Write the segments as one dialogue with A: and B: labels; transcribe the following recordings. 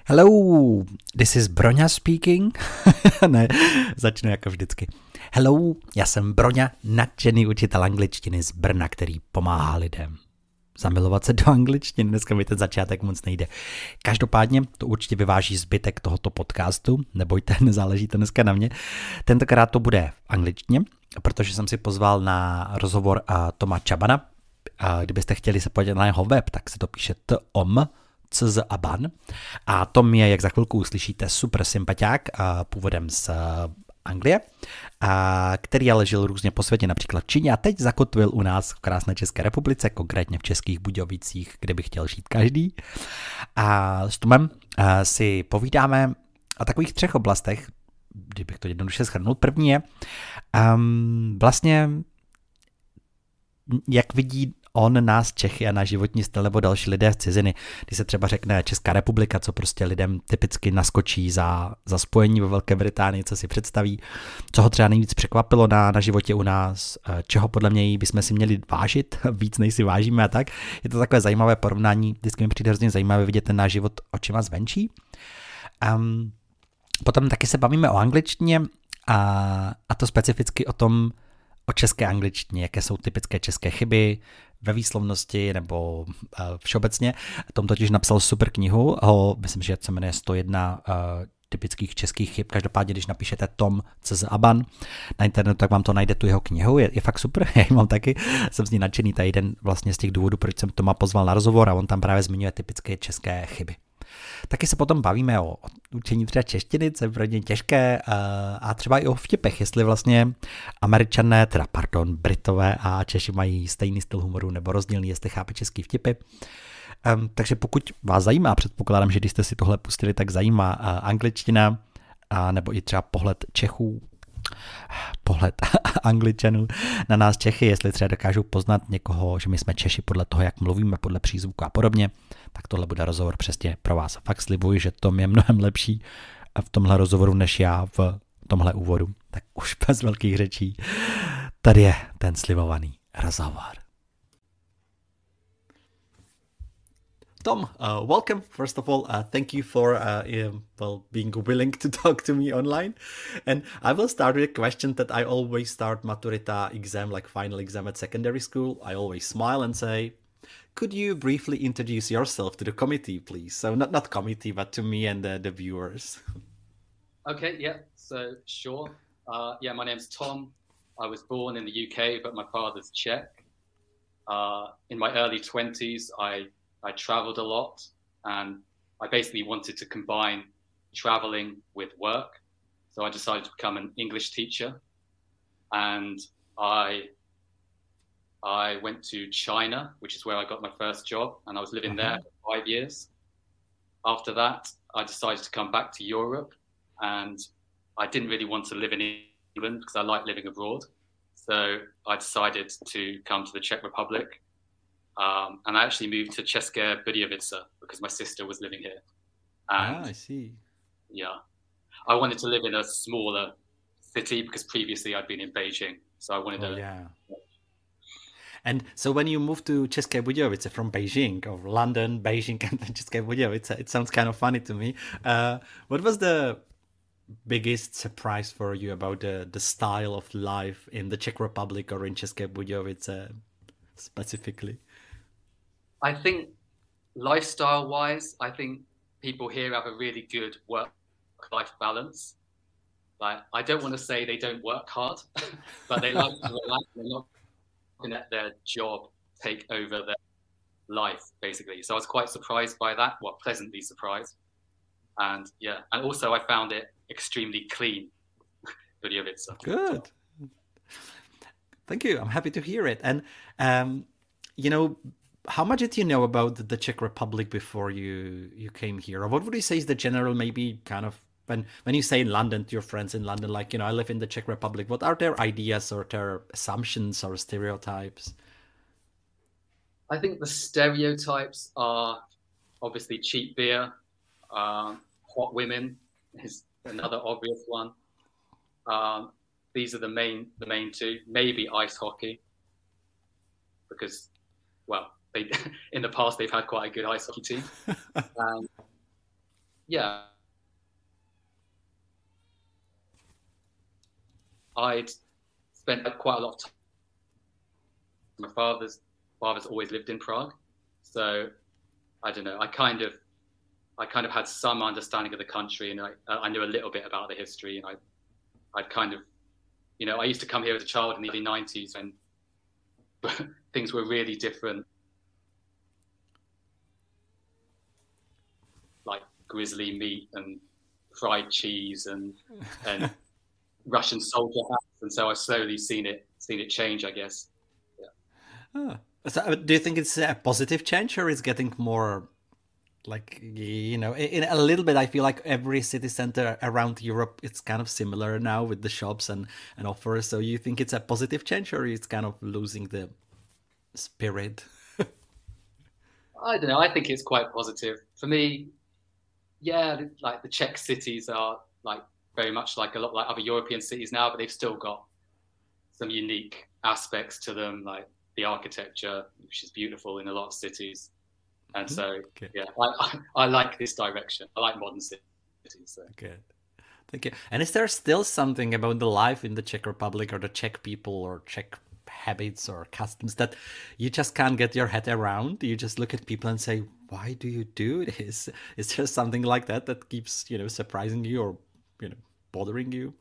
A: Hello, this is Broňa speaking. Ne, začnu jako vždycky. Hello, já jsem Broňa, nadšený učitel angličtiny z Brna, který pomáhá lidem zamilovat se do angličtiny. Dneska mi ten začátek moc nejde. Každopádně to určitě vyváží zbytek tohoto podcastu, nebojte, nezáleží to dneska na mě. Tentokrát to bude v angličtině, protože jsem si pozval na rozhovor Toma Czabana. Kdybyste chtěli se podívat na jeho web, tak se to píše Tom Czaban. A Tom je, jak za chvilku uslyšíte, super sympatiák, původem z Anglie, který ale žil různě po světě, například v Číně a teď zakotvil u nás v krásné České republice, konkrétně v Českých Budějovicích, kde by chtěl žít každý. A s Tomem si povídáme o takových 3 oblastech, kdybych to jednoduše shrnul. První je vlastně, jak vidí on nás Čechy a náš životní styl nebo další lidé z ciziny. Když se třeba řekne Česká republika, co prostě lidem typicky naskočí za spojení ve Velké Británii, co si představí, co ho třeba nejvíc překvapilo na životě u nás, čeho podle mě bychom si měli vážit, víc než si vážíme a tak. Je to takové zajímavé porovnání, vždycky mi přijde hrozně zajímavé vidět ten náš život očima zvenčí. Potom taky se bavíme o angličtině a to specificky o české angličtině, jaké jsou typické české chyby ve výslovnosti nebo všeobecně. Tom totiž napsal super knihu, myslím, že se jmenuje 101 typických českých chyb. Každopádně, když napíšete Tom Czaban na internetu, tak vám to najde tu jeho knihu. Je fakt super, já ji mám taky. Jsem z ní nadšený, to je jeden vlastně z těch důvodů, proč jsem Toma pozval na rozhovor a on tam právě zmiňuje typické české chyby. Taky se potom bavíme o učení třeba češtiny, co je pro ně těžké, a třeba i o vtipech, jestli vlastně Britové a Češi mají stejný styl humoru nebo rozdílný, jestli chápe český vtipy. Takže pokud vás zajímá, předpokládám, že když jste si tohle pustili, tak zajímá angličtina, nebo i třeba pohled Čechů, pohled Angličanů na nás Čechy, jestli třeba dokážou poznat někoho, že my jsme Češi podle toho, jak mluvíme, podle přízvuku a podobně, tak tohle bude rozhovor přesně pro vás. Fakt slibuji, že Tom je mnohem lepší v tomhle rozhovoru než já v tomhle úvodu. Tak už bez velkých řečí. Tady je ten slibovaný rozhovor. Tom, welcome. First of all, thank you for being willing to talk to me online. And I will start with a question that I always start maturita exam, like final exam at secondary school. I always smile and say, could you briefly introduce yourself to the committee, please? So not committee, but to me and the viewers.
B: Okay, yeah, so sure. My name's Tom. I was born in the UK, but my father's Czech. In my early 20s, I traveled a lot, and I basically wanted to combine traveling with work. So I decided to become an English teacher, and I went to China, which is where I got my first job, and I was living there for 5 years. After that, I decided to come back to Europe, and I didn't really want to live in England because I like living abroad. So I decided to come to the Czech Republic. And I actually moved to České Budějovice because my sister was living here. And
A: I see.
B: Yeah. I wanted to live in a smaller city because previously I'd been in Beijing. So I wanted
A: Yeah. And so when you moved to České Budějovice from Beijing, or London, Beijing, and then České Budějovice, it sounds kind of funny to me. What was the biggest surprise for you about the style of life in the Czech Republic or in České Budějovice specifically?
B: I think lifestyle-wise, I think people here have a really good work-life balance. Like, I don't want to say they don't work hard, but they like to relax. They're not going to let their job take over their life, basically. So I was quite surprised by that. Well, pleasantly surprised. And yeah, and also I found it extremely clean. Budějovice.
A: Good. Thank you. I'm happy to hear it. And how much did you know about the Czech Republic before you came here? Or what would you say is the general, maybe kind of, when you say in London to your friends in London, like, I live in the Czech Republic, what are their ideas or their assumptions or stereotypes?
B: I think the stereotypes are obviously cheap beer, hot women is another obvious one. These are the main two. Maybe ice hockey, because, well, in the past they've had quite a good ice hockey team. yeah, I'd spent quite a lot of time. My father's always lived in Prague, so I don't know. I kind of had some understanding of the country, and I knew a little bit about the history, and I'd kind of, I used to come here as a child in the early 90s, and things were really different, like grizzly meat and fried cheese and Russian soldier hats, and so I've slowly seen it change, I guess.
A: Yeah. Oh. So do you think it's a positive change, or is getting more like, in a little bit? I feel like every city center around Europe, it's kind of similar now with the shops and offers. So you think it's a positive change, or it's kind of losing the spirit?
B: I don't know. I think it's quite positive for me. Yeah, like the Czech cities are like very much like a lot like other European cities now, but they've still got some unique aspects to them, like the architecture, which is beautiful in a lot of cities. And so, yeah, I like this direction. I like modern cities. So.
A: Good. Thank you. And is there still something about the life in the Czech Republic or the Czech people or Czech habits or customs that you just can't get your head around? You just look at people and say, why do you do this? Is there something like that keeps, surprising you or, bothering you?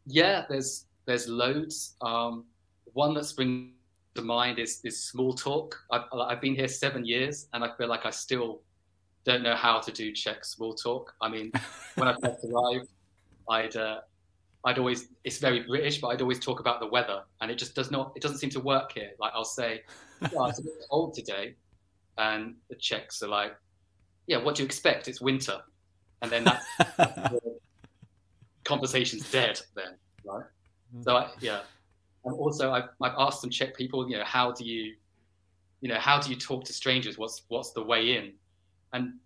B: Yeah, there's loads. One that springs to mind is small talk. I've been here 7 years, and I feel like I still don't know how to do Czech small talk. I mean, when I first arrived, I'd always, it's very British, but I'd always talk about the weather, and it doesn't seem to work here. Like I'll say, oh, it's a bit cold today, and the Czechs are like, yeah, what do you expect? It's winter. And then that's the conversation's dead then, right? So yeah. And also I've asked some Czech people, how do you talk to strangers? What's the way in? And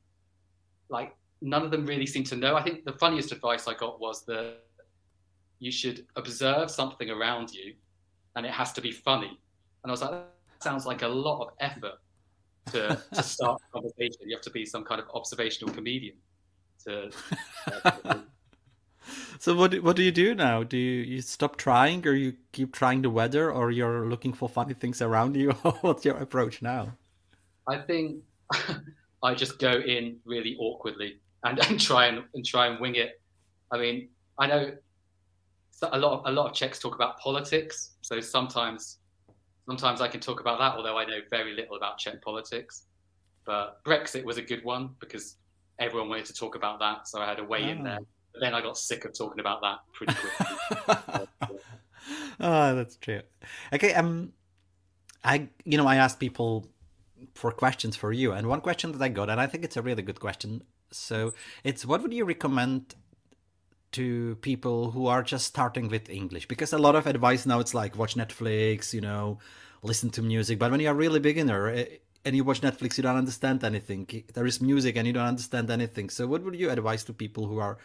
B: like none of them really seem to know. I think the funniest advice I got was that you should observe something around you and it has to be funny. And I was like, that sounds like a lot of effort to start a conversation. You have to be some kind of observational comedian to
A: So what do you do now? Do you stop trying, or you keep trying the weather, or you're looking for funny things around you? What's your approach now?
B: I think I just go in really awkwardly and try and wing it. I mean, I know a lot of Czechs talk about politics, so sometimes I can talk about that, although I know very little about Czech politics. But Brexit was a good one because everyone wanted to talk about that, so I had a way in there. But then I got sick of talking about that pretty quickly.
A: Oh, that's true. Okay, I asked people for questions for you, and one question that I got, and I think it's a really good question. So it's, what would you recommend to people who are just starting with English? Because a lot of advice now, it's like watch Netflix, listen to music. But when you're a really beginner and you watch Netflix, you don't understand anything. There is music and you don't understand anything. So what would you advise to people who are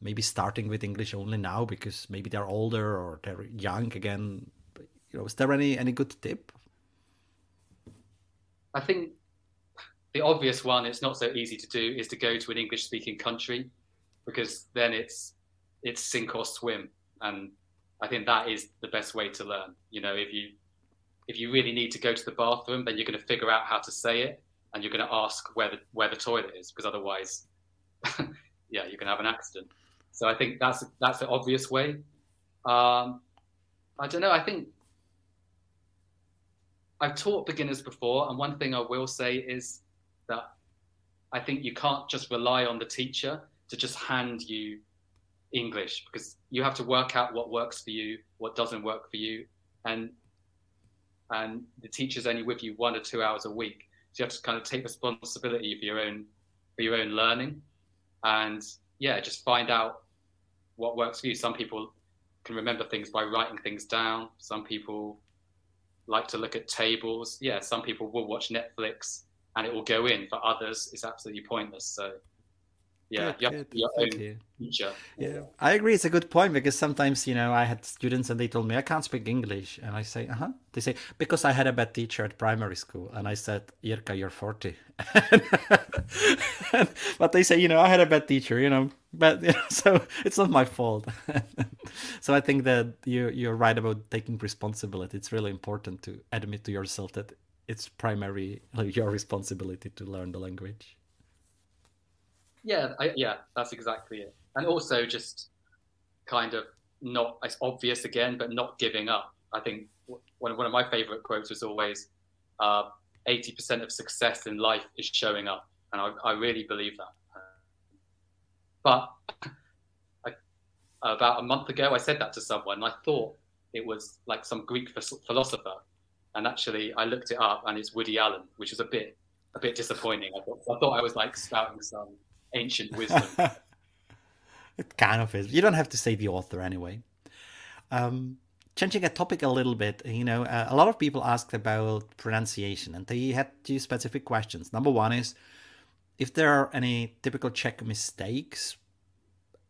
A: maybe starting with English only now because maybe they're older or they're young again? Is there any good tip?
B: I think the obvious one, it's not so easy to do, is to go to an English-speaking country, because then it's sink or swim. And I think that is the best way to learn. If you really need to go to the bathroom, then you're going to figure out how to say it, and you're going to ask where the toilet is, because otherwise, yeah, you can have an accident. So I think that's the obvious way. I don't know. I think I've taught beginners before, and one thing I will say is that I think you can't just rely on the teacher to just hand you English, because you have to work out what works for you, what doesn't work for you, and the teacher's only with you 1 or 2 hours a week, so you have to kind of take responsibility for your own learning, and yeah, just find out what works for you. Some people can remember things by writing things down. Some people like to look at tables. Yeah, some people will watch Netflix and it will go in. For others, it's absolutely pointless. So Yeah, you have to be your
A: Thank
B: own
A: you.
B: teacher.
A: Yeah, I agree. It's a good point because sometimes, I had students and they told me I can't speak English. And I say, They say, because I had a bad teacher at primary school. And I said, Jirka, you're 40. But they say, I had a bad teacher, but so it's not my fault. So I think that you're right about taking responsibility. It's really important to admit to yourself that it's primarily your responsibility to learn the language.
B: Yeah, that's exactly it. And also just kind of not as obvious again, but not giving up. I think one of my favorite quotes was always 80% of success in life is showing up. And I really believe that. But about a month ago, I said that to someone, and I thought it was like some Greek philosopher. And actually, I looked it up, and it's Woody Allen, which is a bit disappointing. I thought I was like spouting some ancient wisdom.
A: It kind of is. You don't have to say the author anyway. Changing a topic a little bit, a lot of people asked about pronunciation, and they had two specific questions. Number one is if there are any typical Czech mistakes.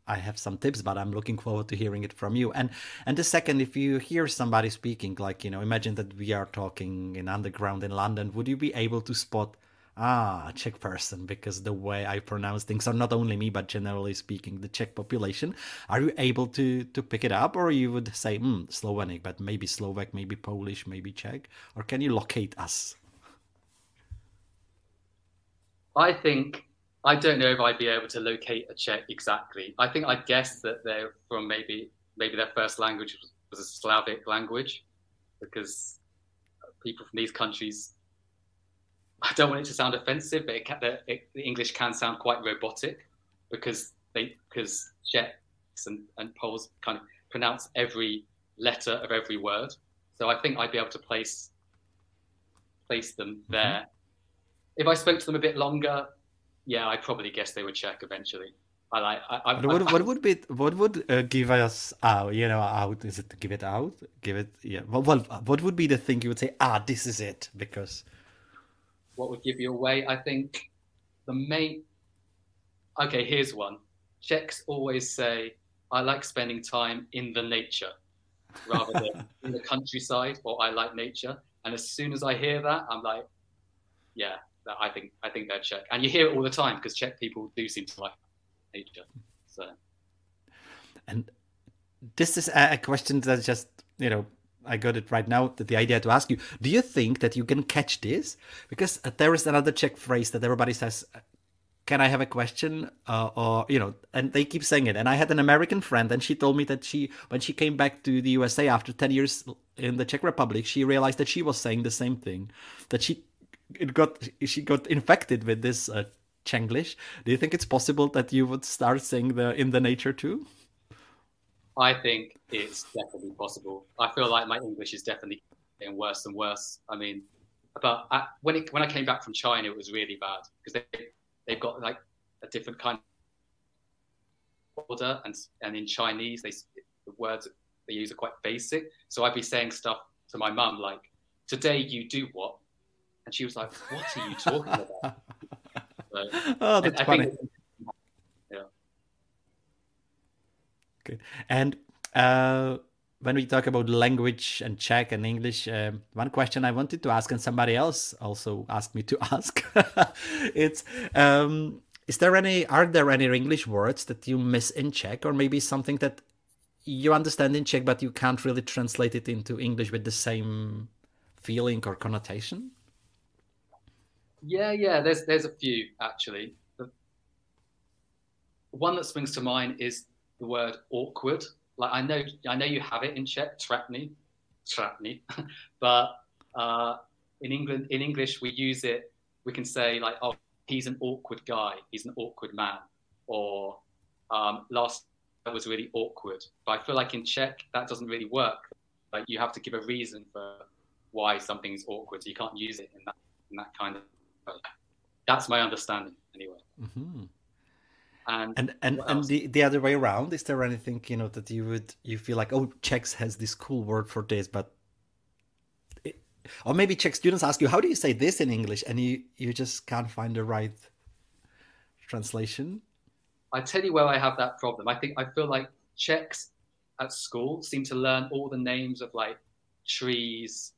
A: I have some tips, but I'm looking forward to hearing it from you. And the second, if you hear somebody speaking, like, imagine that we are talking in underground in London, would you be able to spot, a Czech person, because the way I pronounce things, or not only me, but generally speaking, the Czech population, are you able to pick it up? Or you would say, Slovenic, but maybe Slovak, maybe Polish, maybe Czech? Or can you locate us?
B: I don't know if I'd be able to locate a Czech exactly. I think I'd guess that they're from maybe their first language was a Slavic language, because people from these countries, I don't want it to sound offensive, but the English can sound quite robotic because Czechs and Poles kind of pronounce every letter of every word. So I think I'd be able to place them there. If I spoke to them a bit longer, yeah, I'd probably guess they were Czech eventually.
A: What would give us out? Out, is it to give it out? Give it, yeah. Well, what would be the thing you would say? This is it, because.
B: What would give you away? I think the main. Okay, here's one. Czechs always say, "I like spending time in the nature," rather than in the countryside, or "I like nature." And as soon as I hear that, I'm like, yeah. I think they're Czech, and you hear it all the time because Czech people do seem to like nature. So,
A: and this is a question that just I got it right now. The idea to ask you: do you think that you can catch this? Because there is another Czech phrase that everybody says, "Can I have a question?" And they keep saying it. And I had an American friend, and she told me that when she came back to the USA after 10 years in the Czech Republic, she realized that she was saying the same thing, that she got infected with this Chenglish. Do you think it's possible that you would start saying in the nature too?
B: I think it's definitely possible. I feel like my English is definitely getting worse and worse. I mean, but when I came back from China, it was really bad because they've got like a different kind of order, and in Chinese, the words they use are quite basic. So I'd be saying stuff to my mum like, "Today you do what?" And she was like, "What are you talking about?" So,
A: that's funny.
B: Yeah.
A: Good. And when we talk about language and Czech and English, one question I wanted to ask, and somebody else also asked me to ask, it's are there any English words that you miss in Czech, or maybe something that you understand in Czech but you can't really translate it into English with the same feeling or connotation?
B: Yeah. There's a few actually. The one that springs to mind is the word awkward. Like I know you have it in Czech, trapný, but in English we use it. We can say like, "Oh, he's an awkward guy. He's an awkward man," or "Last night was really awkward." But I feel like in Czech that doesn't really work. Like you have to give a reason for why something's awkward. So you can't use it in that kind of. That's my understanding, anyway.
A: Mm-hmm.
B: And
A: the other way around, is there anything that you feel like, oh, Czechs has this cool word for this, but or maybe Czech students ask you, how do you say this in English, and you just can't find the right translation?
B: I tell you where I have that problem. I feel like Czechs at school seem to learn all the names of like trees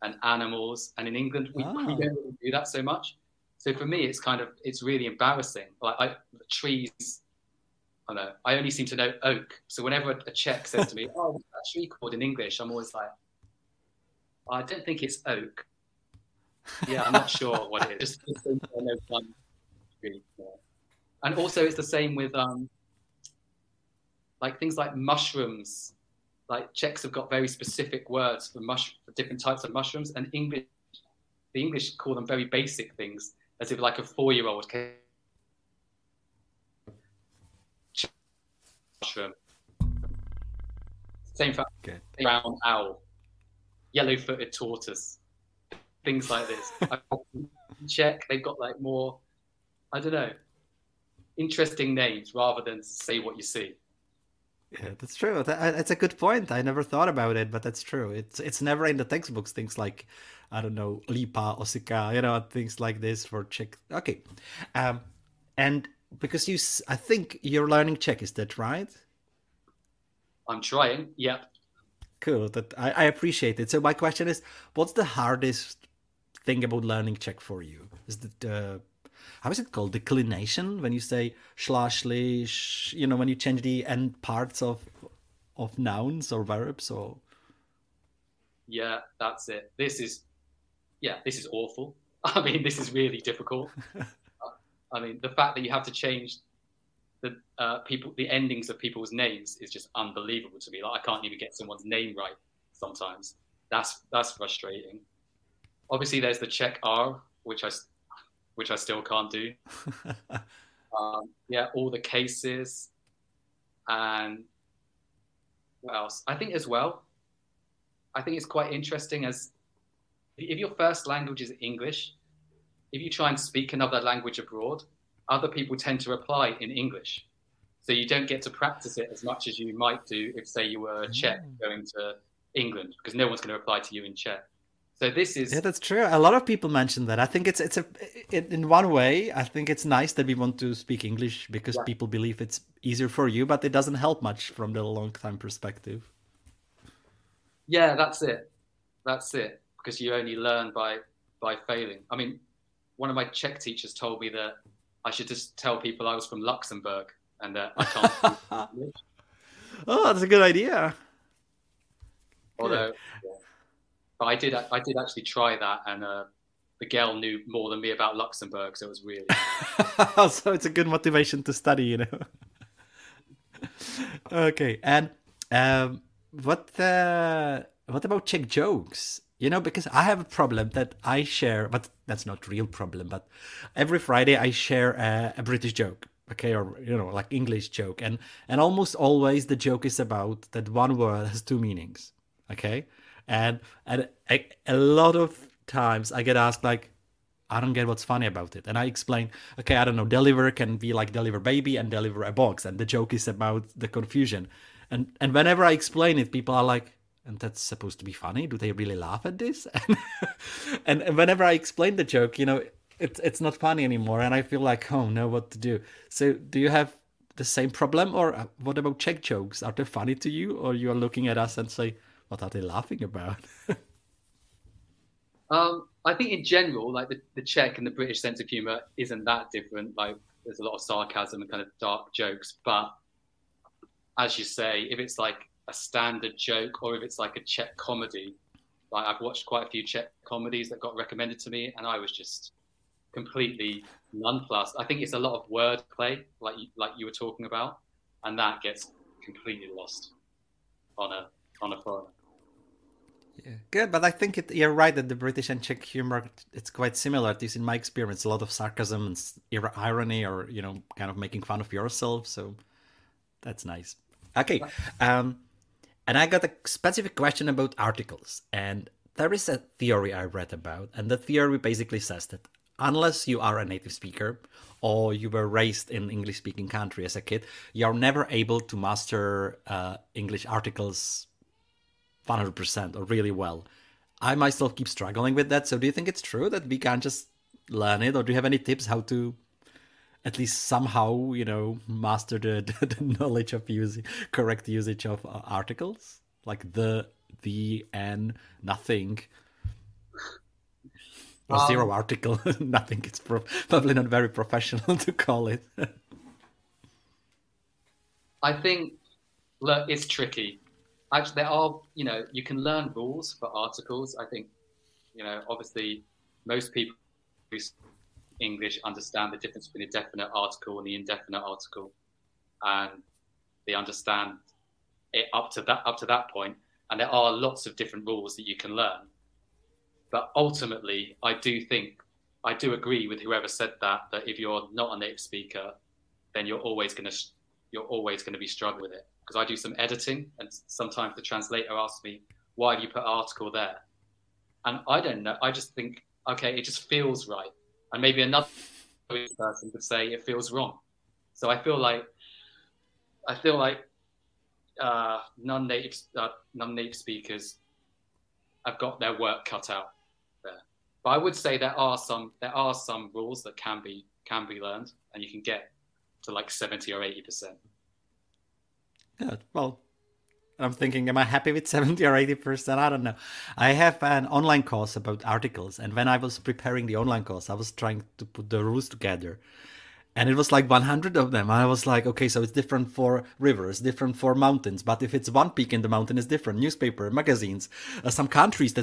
B: and animals, and in England we don't really do that so much. So for me, it's really embarrassing. Like trees, I don't know. I only seem to know oak. So whenever a Czech says to me, "Oh, what's that tree called in English?" I'm always like, "I don't think it's oak." Yeah, I'm not sure what it is. Just I know one tree. Yeah. And also, it's the same with like things like mushrooms. Like Czechs have got very specific words for different types of mushrooms, and the English call them very basic things, as if like a 4-year-old can mushroom. Same for brown owl, yellow-footed tortoise, things like this. Czech, they've got like more, I don't know, interesting names rather than say what you see.
A: Yeah, that's true. That's a good point. I never thought about it, but that's true. It's never in the textbooks. Things like, I don't know, lipa, osika, things like this for Czech. Okay, and because I think you're learning Czech, is that right?
B: I'm trying. Yeah.
A: Cool. That I appreciate it. So my question is, what's the hardest thing about learning Czech for you? Is it how is it called? Declination, when you say šla, šli, when you change the end parts of nouns or verbs, or.
B: Yeah, that's it. This is awful. I mean, this is really difficult. I mean, the fact that you have to change the endings of people's names is just unbelievable to me. Like, I can't even get someone's name right sometimes. That's frustrating. Obviously, there's the Czech R, which I still can't do. Yeah, all the cases. And what else? I think it's quite interesting, as if your first language is English, if you try and speak another language abroad, other people tend to reply in English. So you don't get to practice it as much as you might do if, say, you were a Czech going to England, because no one's going to reply to you in Czech. So this is...
A: Yeah, that's true. A lot of people mention that. I think in one way, I think it's nice that we want to speak English because people believe it's easier for you, but it doesn't help much from the long-time perspective.
B: Yeah, that's it. Because you only learn by failing. I mean, one of my Czech teachers told me that I should just tell people I was from Luxembourg and that I can't speak English.
A: Oh, that's a good idea.
B: Although... But I did actually try that, and the girl knew more than me about Luxembourg, so it was really...
A: So it's a good motivation to study, Okay, and what about Czech jokes? Because I have a problem that I share, but that's not real problem, but every Friday I share a British joke, okay, or, like English joke, and almost always the joke is about that one word has two meanings, okay? And a lot of times I get asked, like, I don't get what's funny about it. And I explain, okay, I don't know, deliver can be like deliver baby and deliver a box. And the joke is about the confusion. And whenever I explain it, people are like, and that's supposed to be funny? Do they really laugh at this? And whenever I explain the joke, it's not funny anymore. And I feel like, oh, no, what to do? So do you have the same problem? Or what about Czech jokes? Are they funny to you? Or you are looking at us and say, what are they laughing about?
B: I think in general, like the Czech and the British sense of humor isn't that different. Like, there's a lot of sarcasm and kind of dark jokes. But as you say, if it's like a standard joke or if it's like a Czech comedy, like I've watched quite a few Czech comedies that got recommended to me, and I was just completely nonplussed. I think it's a lot of wordplay, like you were talking about, and that gets completely lost on a foreigner.
A: Yeah, good, but I think you're right that the British and Czech humor, it's quite similar. At least in my experience, a lot of sarcasm and irony, or kind of making fun of yourself. So that's nice. Okay, and I got a specific question about articles, and there is a theory I read about, and the theory basically says that unless you are a native speaker or you were raised in English-speaking country as a kid, you're never able to master English articles 100% or really well. I myself keep struggling with that. So do you think it's true that we can't just learn it, or do you have any tips how to at least somehow, master the knowledge of correct usage of articles, like the, and, nothing. Or zero article, nothing. It's probably not very professional to call it.
B: I think, look, it's tricky. Actually, there are, you can learn rules for articles. I think, obviously, most people who speak English understand the difference between a definite article and the indefinite article, and they understand it up to that point. And there are lots of different rules that you can learn. But ultimately, I do agree with whoever said that if you're not a native speaker, then you're always going to be struggling with it. Because I do some editing, and sometimes the translator asks me, why do you put article there? And I don't know. I just think, okay, it just feels right. And maybe another person would say it feels wrong. So I feel like non-native speakers have got their work cut out there. But I would say there are some rules that can be learned, and you can get to like 70 or 80%.
A: Yeah, well, I'm thinking, am I happy with 70 or 80%? I don't know. I have an online course about articles, and when I was preparing the online course, I was trying to put the rules together. And it was like 100 of them. I was like, okay, so it's different for rivers, different for mountains. But if it's one peak in the mountain, it's different. Newspaper, magazines, some countries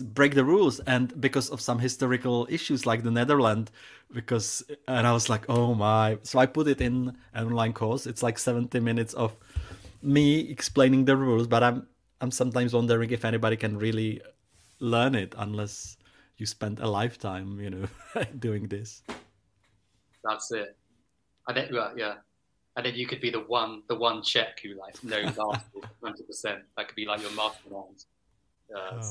A: break the rules. And because of some historical issues like the Netherlands, and I was like, oh my. So I put it in an online course. It's like 70 minutes of me explaining the rules. But I'm sometimes wondering if anybody can really learn it unless you spend a lifetime, doing this.
B: That's it. And then, yeah. And then you could be the one Czech who like knows articles 100%. That could be like your mastermind.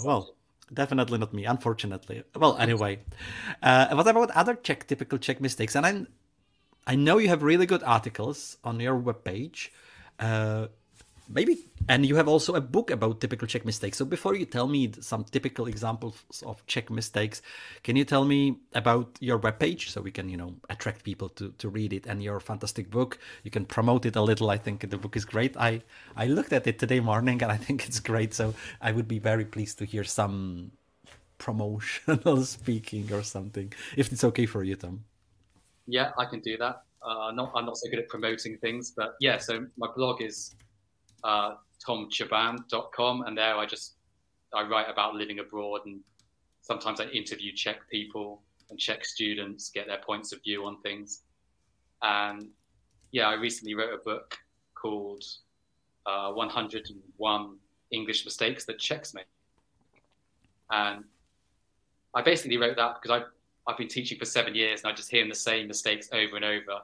A: Well, definitely not me, unfortunately. Well, anyway, what about other typical Czech mistakes? And I know you have really good articles on your webpage. Maybe, and you have also a book about typical Czech mistakes. So before you tell me some typical examples of Czech mistakes, can you tell me about your webpage so we can, attract people to read it, and your fantastic book? You can promote it a little. I think the book is great. I looked at it today morning and I think it's great. So I would be very pleased to hear some promotional speaking or something, if it's okay for you, Tom.
B: Yeah, I can do that. I'm not so good at promoting things, but yeah. So my blog is tomczaban.com, and there I write about living abroad, and sometimes I interview Czech people and Czech students, get their points of view on things. And yeah, I recently wrote a book called 101 English Mistakes That Czechs Make. And I basically wrote that because I've been teaching for 7 years, and I just hear the same mistakes over and over.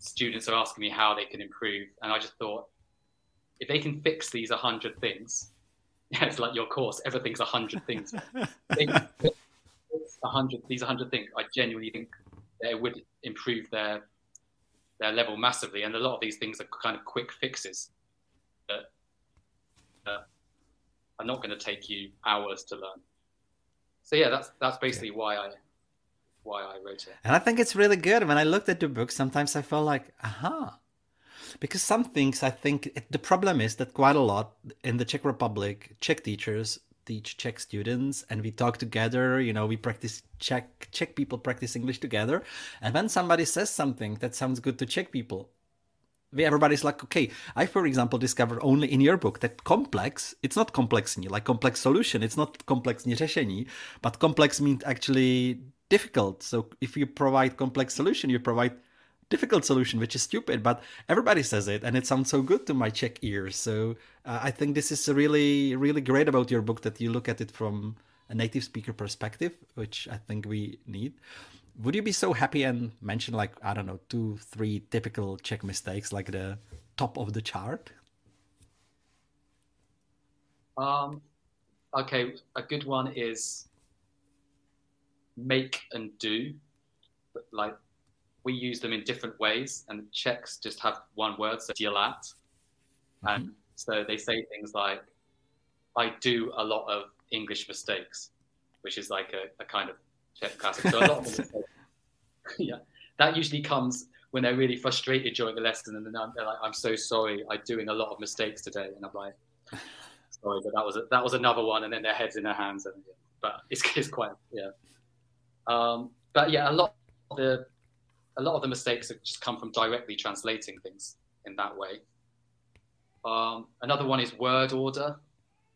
B: Students are asking me how they can improve, and I just thought, if they can fix these 100 things, it's like your course, everything's 100 things. These 100 things, I genuinely think they would improve their level massively. And a lot of these things are kind of quick fixes that are not going to take you hours to learn. So yeah, that's basically why I wrote it.
A: And I think it's really good. When I looked at the book, sometimes I felt like, because some things, I think the problem is that quite a lot in the Czech Republic, Czech teachers teach Czech students, and we talk together, we practice Czech people practice English together. And when somebody says something that sounds good to Czech people, everybody's like, okay, I, for example, discovered only in your book that complex, it's not komplexní, like complex solution, it's not komplexní řešení, but complex means actually difficult. So if you provide complex solution, you provide difficult solution, which is stupid, but everybody says it, and it sounds so good to my Czech ears. So I think this is really, really great about your book, that you look at it from a native speaker perspective, which I think we need. Would you be so happy and mention, like, I don't know, 2-3 typical Czech mistakes, like the top of the chart?
B: Okay, a good one is make and do. Like, we use them in different ways, and Czechs just have one word, so dělat. And so they say things like, I do a lot of English mistakes, which is like a kind of Czech classic. So a lot of mistakes. Yeah, that usually comes when they're really frustrated during the lesson, and then they're like, "I'm so sorry, I'm doing a lot of mistakes today," and I'm like, "Sorry, but that was another one," and then their heads in their hands, and but it's quite But yeah, a lot of the mistakes have just come from directly translating things in that way. Another one is word order.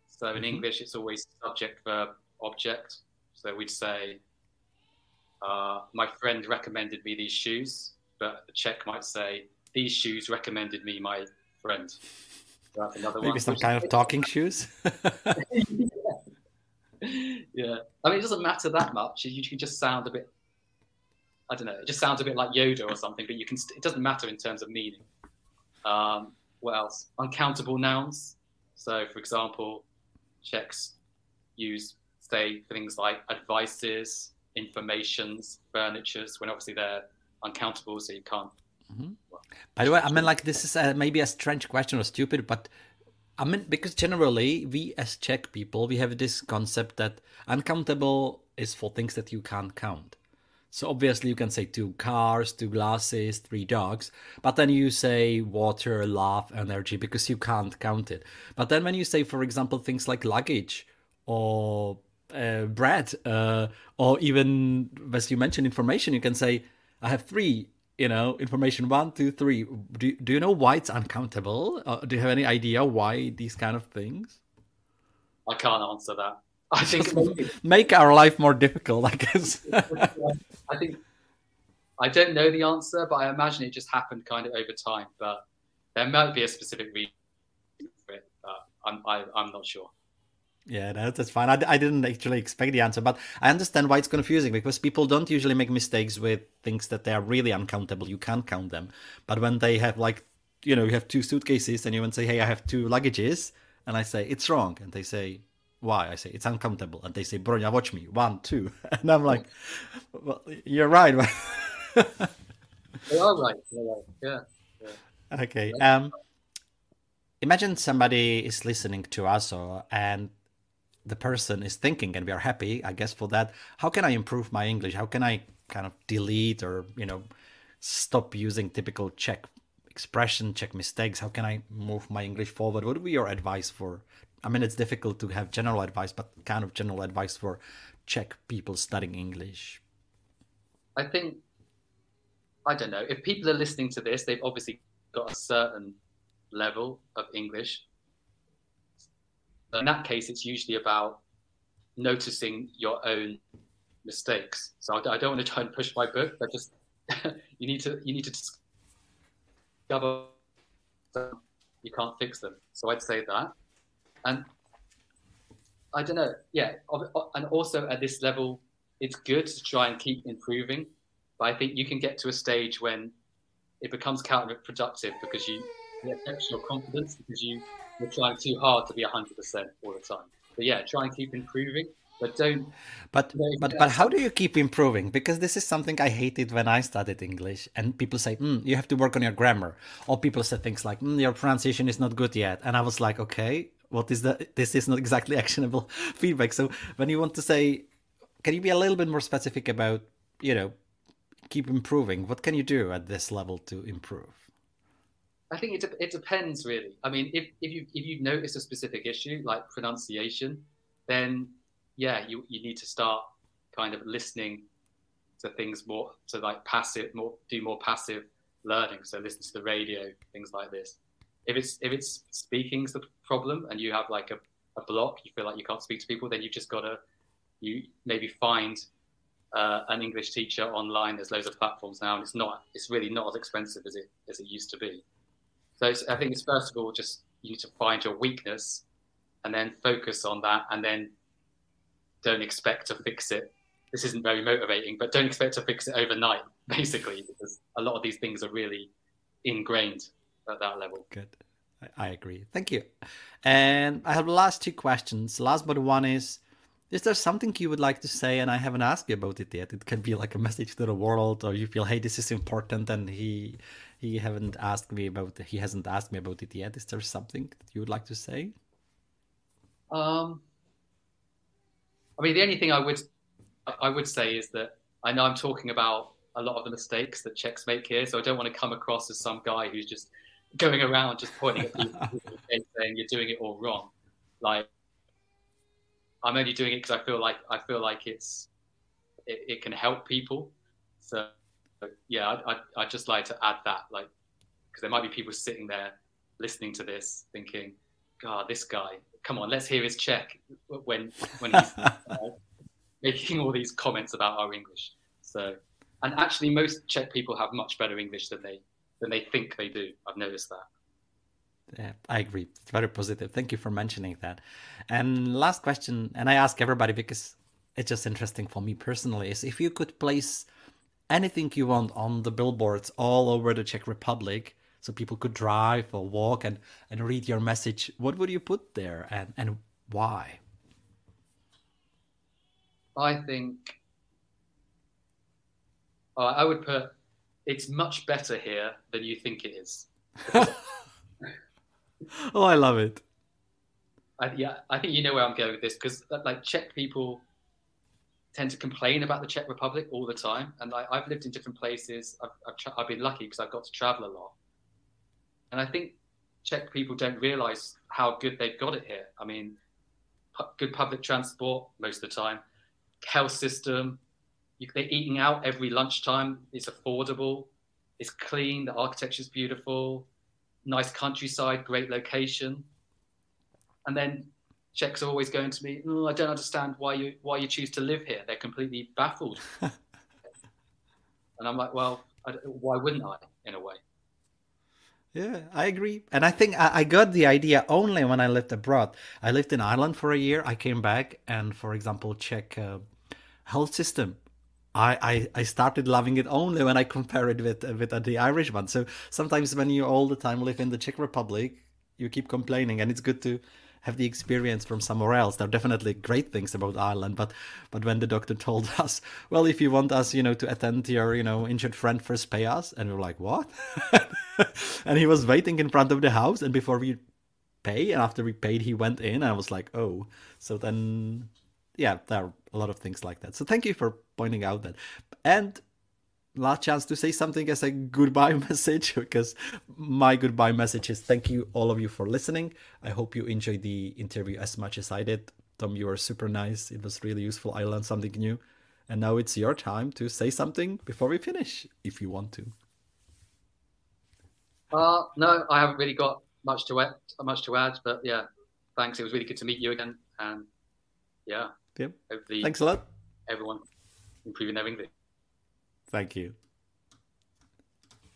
B: So in English, it's always subject, verb, object. So we'd say, my friend recommended me these shoes, but the Czech might say, these shoes recommended me my friend. So that's another
A: Maybe
B: one.
A: some kind of talking shoes.
B: Yeah. I mean, it doesn't matter that much. You can just sound a bit, I don't know, it just sounds a bit like Yoda or something, but it doesn't matter in terms of meaning. What else? Uncountable nouns. So, for example, Czechs say things like advices, informations, furnitures, when obviously they're uncountable, so you can't.
A: Mm-hmm. By the way, I mean, like, this is maybe a strange question or stupid, but I mean, because generally we as Czech people, we have this concept that uncountable is for things that you can't count. So obviously you can say 2 cars, 2 glasses, 3 dogs, but then you say water, love, energy, because you can't count it. But then when you say, for example, things like luggage or bread, or even, as you mentioned, information, you can say, I have 3, information, 1, 2, 3. Do you know why it's uncountable? Do you have any idea why these kind of things?
B: I can't answer that. I think
A: make our life more difficult, I guess.
B: I don't know the answer, but I imagine it just happened kind of over time. But there might be a specific reason for it, but I'm not sure.
A: Yeah, that's fine. I didn't actually expect the answer, but I understand why it's confusing, because people don't usually make mistakes with things that they are really uncountable. You can't count them. But when they have, like, you have 2 suitcases and you want to say, hey, I have 2 luggages, and I say, it's wrong. And they say, why? I say, it's uncountable. And they say, Bronya, watch me. 1, 2. And I'm like, well, you're right.
B: They are right. Yeah.
A: Okay. Imagine somebody is listening to us, and the person is thinking, and we are happy, I guess, for that. How can I improve my English? How can I kind of delete or, stop using typical Czech expression, Czech mistakes? How can I move my English forward? What would be your advice for? I mean, it's difficult to have general advice, but kind of general advice for Czech people studying English.
B: I think, I don't know, if people are listening to this, they've obviously got a certain level of English. In that case, it's usually about noticing your own mistakes. So I don't want to try and push my book, but just you need to discover you can't fix them. So I'd say that. And I don't know, yeah. And also at this level, it's good to try and keep improving. But I think you can get to a stage when it becomes counterproductive because you affects your confidence because you're trying too hard to be 100% all the time. But yeah, try and keep improving, but don't.
A: But how do you keep improving? Because this is something I hated when I studied English, and people say, you have to work on your grammar, or people say things like, your pronunciation is not good yet, and I was like, okay, what is that? This is not exactly actionable feedback. So when you want to say, can you be a little bit more specific about, keep improving? What can you do at this level to improve?
B: I think it depends, really. I mean, if you notice a specific issue like pronunciation, then yeah, you need to start kind of listening to things more, to like do more passive learning. So listen to the radio, things like this. If it's speaking's the problem and you have like a block, you feel like you can't speak to people, then you've just got to maybe find an English teacher online. There's loads of platforms now, and it's really not as expensive as it used to be. So I think it's first of all just you need to find your weakness and then focus on that, and then don't expect to fix it. This isn't very motivating, but don't expect to fix it overnight, basically, because a lot of these things are really ingrained at that level.
A: Good. I agree. Thank you. And I have the last 2 questions. Last but one is there something you would like to say and I haven't asked you about it yet? It can be like a message to the world, or you feel, hey, this is important and he hasn't asked me about it yet. Is there something that you would like to say?
B: I mean, the only thing I would say is that I know I'm talking about a lot of the mistakes that Czechs make here. So I don't want to come across as some guy who's just going around just pointing at people saying you're doing it all wrong. Like, I'm only doing it because I feel like it can help people. So yeah, I'd just like to add that, like, because there might be people sitting there listening to this thinking, God, this guy, come on, let's hear his Czech when he's making all these comments about our English. So, and actually most Czech people have much better English than they think they do. I've noticed that.
A: Yeah, I agree. It's very positive. Thank you for mentioning that. And last question, and I ask everybody because it's just interesting for me personally, is if you could place anything you want on the billboards all over the Czech Republic, so people could drive or walk and read your message, what would you put there and why?
B: I think I would put, it's much better here than you think it is.
A: Oh, I love it.
B: I think you know where I'm going with this, because like Czech people tend to complain about the Czech Republic all the time, and I've lived in different places. I've been lucky because I've got to travel a lot, and I think Czech people don't realise how good they've got it here. I mean, good public transport most of the time, health system. They're eating out every lunchtime. It's affordable. It's clean. The architecture's beautiful. Nice countryside, great location. And then Czechs are always going to me, oh, I don't understand why you choose to live here. They're completely baffled. And I'm like, well, why wouldn't I, in a way?
A: Yeah, I agree. And I think I got the idea only when I lived abroad. I lived in Ireland for a year. I came back and, for example, Czech health system, I started loving it only when I compare it with the Irish one. So sometimes when you all the time live in the Czech Republic, you keep complaining, and it's good to have the experience from somewhere else. There are definitely great things about Ireland, but when the doctor told us, well, if you want us, to attend your, injured friend, first pay us, and we were like, what? And he was waiting in front of the house, and before we pay, and after we paid, he went in, and I was like, oh. So then, yeah, there are a lot of things like that. So thank you for pointing out that. And last chance to say something as a goodbye message, because my goodbye message is thank you, all of you, for listening. I hope you enjoyed the interview as much as I did. Tom, you were super nice. It was really useful. I learned something new. And now it's your time to say something before we finish, if you want to.
B: No, I haven't really got much to add, but yeah, thanks. It was really good to meet you again. And yeah.
A: Yep.
B: Hopefully
A: thanks a lot.
B: Everyone improving their English.
A: Thank you.